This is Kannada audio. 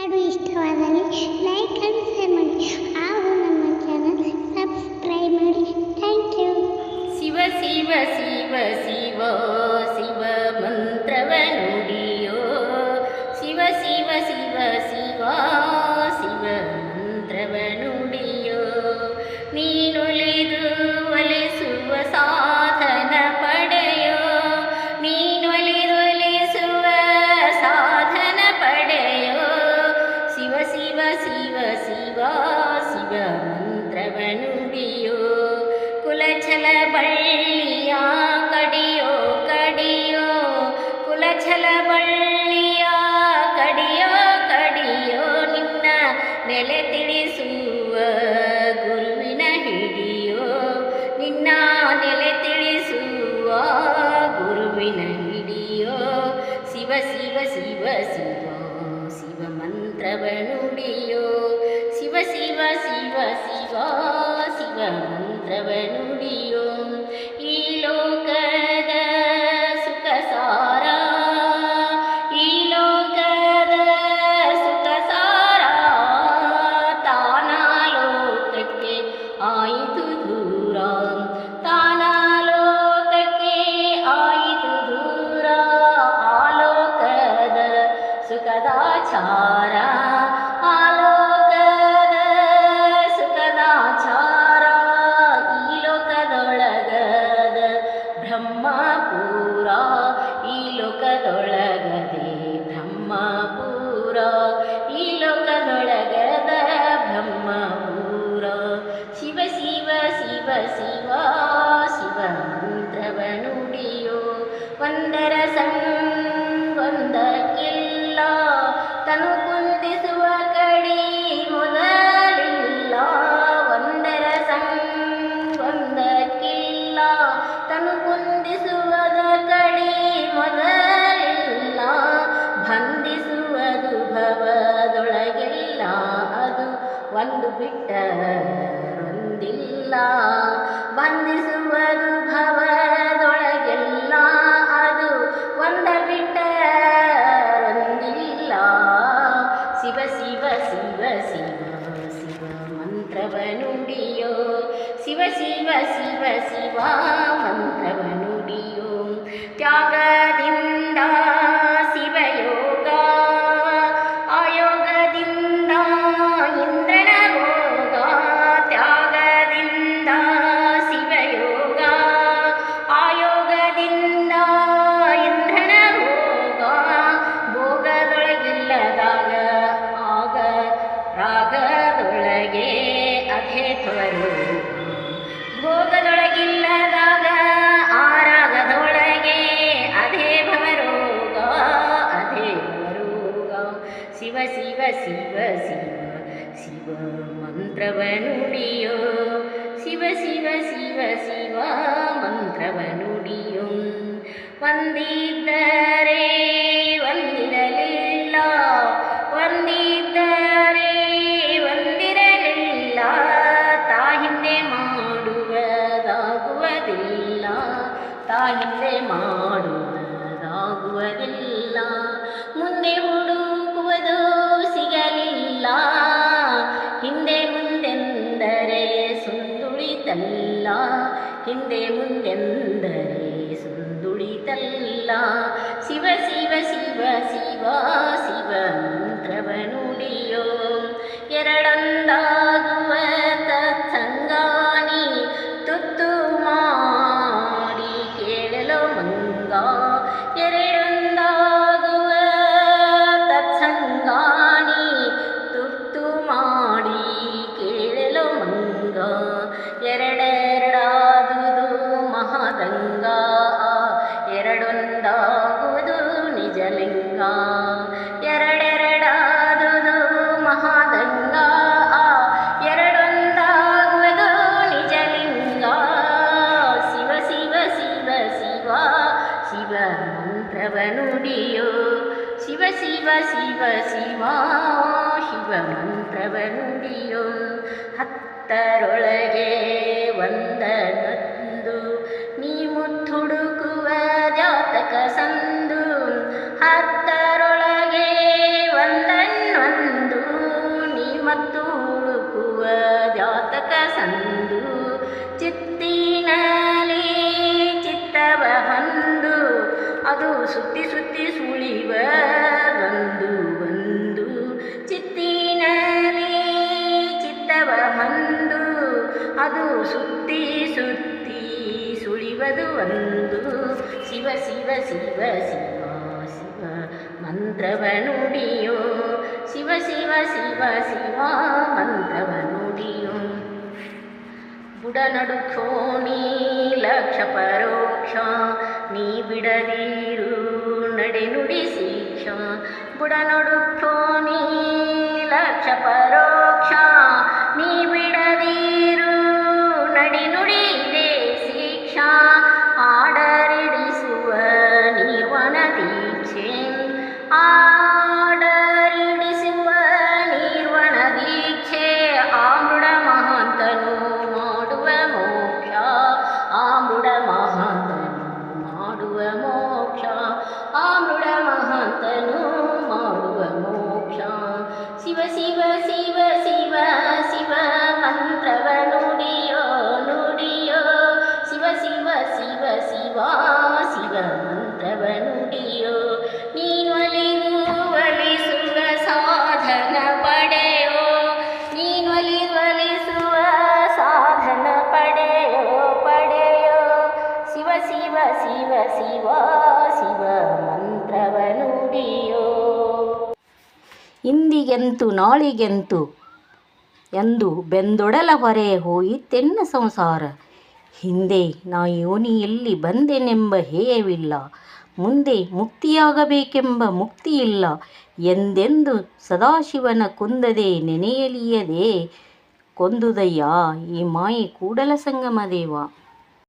ಹಾಡು ಇಷ್ಟವಾದಲ್ಲಿ ಲೈಕ್ ಆ್ಯಂಡ್ ಶೇರ್ ಮಾಡಿ ಹಾಗೂ ನಮ್ಮ ಚಾನಲ್ ಸಬ್ಸ್ಕ್ರೈಬ್ ಮಾಡಿ. Thank you. ಶಿವ ಶಿವ ಶಿವ ಶಿವ ಶಿವ ಮಂತ್ರವ ನುಡಿಯೋ, ಶಿವ ಶಿವ ಶಿವ ಶಿವ ಶಿವ ಮಂತ್ರವ ನುಡಿಯೋ, ನೀನೊಲಿದು ಒಲಿಸುವ ಸಾಧನ ಪಡೆಯೋ, ನೀನೊಲಿದೊಲಿಸುವ ಸಾಧನ ಪಡೆಯೋ, ಶಿವ ಶಿವ ಶಿವ ಶಿವ ಶಿವ ಮಂತ್ರವ ನುಡಿಯೋ, ಕುಲಛಲ ಬಳ್ಳಿಯ ಕಡಿಯೋ ಕಡಿಯೋ, ಕುಲಛಲ ಬಳ್ಳಿಯ ಕಡಿಯೋ ಕಡಿಯೋ, ನಿನ್ನ ನೆಲೆ ತಿಳಿಸುವ ಗುರುವಿನ ಹಿಡಿಯೋ, ನಿನ್ನ ನೆಲೆ ತಿಳಿಸುವ ಗುರುವಿನ ಹಿಡಿಯೋ, ಶಿವ ಶಿವ ಶಿವ ಶಿವ ಶಿವ ಮಂತ್ರವ ನುಡಿಯೋ, ಶಿವ ಶಿವ ಶಿವ ಶಿವ ಶಿವ ಮಂತ್ರವ ನುಡಿಯೋ, ಈ ಲೋಕದ ಸುಖ ಸಾರ, ಈ ಲೋಕದ ಸುಖ ಸಾರ, ತಾನ ಲೋಕಕ್ಕೆ ಆಯಿತು ದೂರ, ತಾನ ಲೋಕಕ್ಕೆ ಆಯಿತು ದೂರ, ಆ ಲೋಕದ ಸುಖದಾಚಾರ, ಆ ಲೋಕದ ಸುಖದಾಚಾರ, ಈ ಲೋಕದೊಳಗದ ಬ್ರಹ್ಮಪುರ, ಈ ಲೋಕದೊಳಗದೆ ಬ್ರಹ್ಮಪುರ, ಈ ಲೋಕದೊಳಗದ ಬ್ರಹ್ಮಪುರ, ಶಿವ ಶಿವ ಶಿವ ಶಿವ ಶಿವ ಮಂತ್ರವ ನುಡಿಯೋ, ಒಂದರ ಒಂದಕ್ಕಿಲ್ಲ ತನು ಕುಂದಿಸುವ ಕಡಿ ಮೊದಲಿಲ್ಲ, ಒಂದರ ಒಂದಕ್ಕಿಲ್ಲ ತನು ಕುಂದಿಸುವದ ಕಡಿ ಮೊದಲಿಲ್ಲ, ಬಂಧಿಸುವುದು ಭವದೊಳಗೆಲ್ಲ ಅದು ಒಂದು ಬಿಟ್ಟರೊಂದಿಲ್ಲ, ಬಂಧಿಸುವುದು ಭವದೊಳಗೆಲ್ಲ ಅದು ಒಂದ ಬಿಟ್ಟರೊಂದಿಲ್ಲ, ಶಿವ ಶಿವ ಶಿವ ಶಿವ ಶಿವ ಮಂತ್ರವ ನುಡಿಯೋ, ಶಿವ ಶಿವ ಶಿವ ಶಿವ ಮಂತ್ರವ ನುಡಿಯೋ, ತ್ಯಾಗದಿಂದ ಶಿವಯೋಗ, ಆಯೋಗದಿಂದ ಇಂದ್ರನ ಭೋಗ, ತ್ಯಾಗದಿಂದ ಶಿವಯೋಗ, ಆಯೋಗದಿಂದ ಇಂದ್ರನ ಭೋಗ, ಭೋಗದೊಳಗಿಲ್ಲದಾಗ ಆಗ ರಾಗದೊಳಗೆ ಅಧೇ ತವರು, ಭೋಗದೊಳಗಿಲ್ಲದಾಗ ಆ ರಾಗದೊಳಗೆ ಅಧೇ ಭವರೋಗ, ಅಧೇ ಭವರೋಗ, ಶಿವ ಶಿವ ಶಿವ ಶಿವ ಶಿವ ಮಂತ್ರವ ನುಡಿಯೋ, ಶಿವ ಶಿವ ಶಿವ ಶಿವ ಮಂತ್ರವ ನುಡಿಯೋ, ಒಂದಿದ್ದರೆ ಒಂದಿರಲಿಲ್ಲ, ಒಂದಿದ್ದರೆ ಒಂದಿರಲಿಲ್ಲ, ತಾ ಹಿಂದೆ ಮಾಡುವುದಾಗುವುದಿಲ್ಲ, ತಾ ಹಿಂದೆ ಮಾಡುವುದಾಗುವುದಿಲ್ಲ, ಮುಂದೆ ಹುಡುಕುವುದು ಸಿಗಲಿಲ್ಲ, ಹಿಂದೆ ಮುಂದೆಂದರೆ ಸುಂದುಳಿತಲ್ಲ, ಹಿಂದೆ ಮುಂದೆಂದರೆ ಸುಂದುಳಿತಲ್ಲ, ಶಿವ ಶಿವ ಶಿವ ಶಿವ ಶಿವ ಮಂತ್ರವ ನುಡಿಯೋ, ಎರಡೊಂದಾಗುವ ತತ್ಸಂಗಾನಿ ತುತ್ತು ಮಾಡಿ ಕೇಳಲು ಮಂಗ, ಎರಡೊಂದಾಗುವ ತತ್ಸಂಗಾನಿ ತುತ್ತು ಮಾಡಿ ಕೇಳಲು ಮಂಗ, ಎರಡೆರಡಾದುದು ಮಹಾದಂಗ, ಎರಡೊಂದಾಗುವುದು ನಿಜಲಿಂಗ, ಎರಡೆರಡಾದುದು ಮಹಾದಂಗ, ಎರಡೊಂದಾಗುವುದು ನಿಜಲಿಂಗ, ಶಿವ ಶಿವ ಶಿವ ಶಿವ ಶಿವ ಮಂತ್ರವ ನುಡಿಯೋ, ಶಿವ ಶಿವ ಶಿವ ಶಿವ ಶಿವ ಮಂತ್ರವ ನುಡಿಯೋ, ಹತ್ತರೊಳಗೆ ಒಂದನೊಂದು ನೀ ಮುತ್ತುಡುಕುವ ಜಾತಕ ಸಂದು, ಹತ್ತರೊಳಗೆ ಒಂದನ್ನೊಂದು ಅದು ಸುತ್ತಿ ಸುತ್ತಿ ಸುಳಿವದು ಒಂದು ಶಿವ ಶಿವ ಶಿವ ಶಿವ ಶಿವ ಮಂತ್ರವ ನುಡಿಯೋ ಶಿವ ಶಿವ ಶಿವ ಶಿವ ಮಂತ್ರವ ನುಡಿಯೋ ಬುಡನಡುಕೋ ನೀ ಲಕ್ಷ ಪರೋಕ್ಷ ನೀ ಬಿಡದಿರು ನಡೆ ನುಡಿ ಶಿಕ್ಷ ಬುಡನಡುಕೋ ನೀ ಲಕ್ಷ ಪರೋಕ್ಷ ನೀ ಬಿಡದಿರು ನಡಿ ನುಡಿ ಇದೇ ಶಿಕ್ಷಾ ಆಡರಿಡಿಸುವ ನಿರ್ವಣ ದೀಕ್ಷೆ ಆಡರಿಡಿಸುವ ನಿರ್ವಣ ದೀಕ್ಷೆ ಆಮೃಡ ಮಹಾಂತನು ಮಾಡುವ ಮೋಕ್ಷ ಆಮೃಡ ಮಹಾಂತನು ಮಾಡುವ ಮೋಕ್ಷ ಆಮೃಡ ಮಹಾಂತನು ಮಾಡುವ ಮೋಕ್ಷ ಶಿವ ಶಿವ ಶಿವ ಶಿವ ಶಿವ ಮಂತ್ರವ ನುಡಿಯೋ ನುಡಿಯೋ ಶಿವ ಶಿವ ಶಿವ ಶಿವ ಶಿವ ಮಂತ್ರವ ನುಡಿಯೋ ನೀನೊಲಿದು ಒಲಿಸುವ ಸಾಧನ ಪಡೆಯೋ ನೀನೊಲಿಸುವ ಸಾಧನ ಪಡೆಯೋ ಪಡೆಯೋ ಶಿವ ಶಿವ ಶಿವ ಶಿವ ಶಿವ ಮಂತ್ರವ ನುಡಿಯೋ ಇಂದಿಗೆಂತು ನಾಳಿಗೆಂತು ಎಂದು ಬೆಂದೊಡಲ ಹೊರೆ ಹೋಯಿತೆನ್ನ ಸಂಸಾರ ಹಿಂದೆ ನಾ ಯೋನಿಯಲ್ಲಿ ಬಂದೆನೆಂಬ ಹೇಯವಿಲ್ಲ ಮುಂದೆ ಮುಕ್ತಿಯಾಗಬೇಕೆಂಬ ಮುಕ್ತಿಯಿಲ್ಲ ಎಂದೆಂದು ಸದಾಶಿವನ ಕುಂದದೆ ನೆನೆಯಲಿಯದೆ ಕೊಂದುದಯ್ಯ ಈ ಮಾಯೆ ಕೂಡಲ ಸಂಗಮ ದೇವ.